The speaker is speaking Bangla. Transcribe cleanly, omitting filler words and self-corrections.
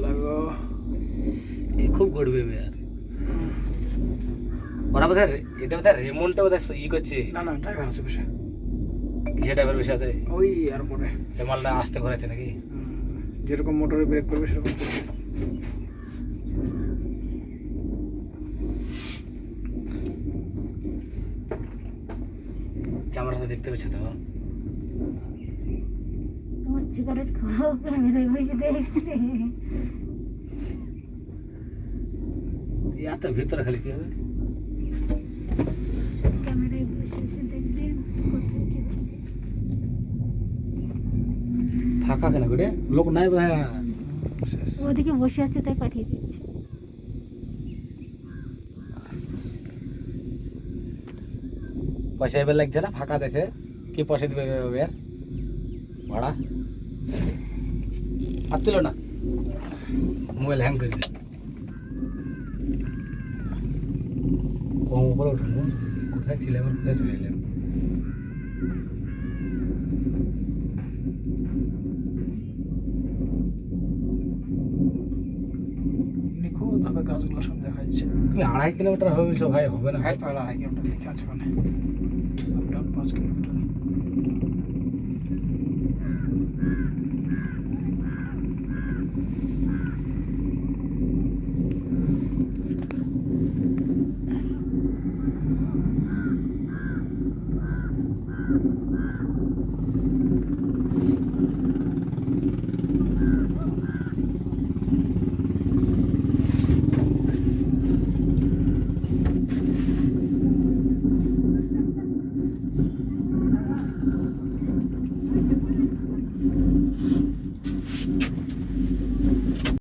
লাগো এ খুব গড়বে আর ওরা বোধহয় এটা বোধহয় রেমনটা বোধহয় ই করছে। না না ড্রাইভার আছে বসে, কিসে ড্রাইভার বেশি আছে? ওই আর পরে এ মালটা আসতে করেছে নাকি? যেরকম মোটরে ব্রেক করবে সেরকম চলবে। ক্যামেরাতে দেখতে পাচ্ছে তো? তোমার সিগারেট খাও, ক্যামেরায় বসে দেখছে। এত ভিতরে খালি কি হবে? ক্যামেরায় বসে বসে দেখবেন কোথায় কি হচ্ছে। ফাঁকা কেন করে? লোক নাই বোধ হয়। ওদিকে বসে আছে তাই পাঠিয়ে দিচ্ছে। পয়সা এবার লাগছে না ফাঁকা দেশে? কি পয়সা দিবে এবার ভাড়া? আর তুলো না, মোবাইল হ্যাং করে দিল। কম উপরে উঠলো, কোথায় ছিলাম আর কোথায় চলে এলাম? নিখুঁতভাবে গাছগুলো সব দেখা যাচ্ছে। তুমি 2.5 কিলোমিটার হবে বলছো ভাই, হবে না? হাইট পাগলা 2.5 কিলোমিটার লিখে আছে, মানে 5 কিলোমিটার।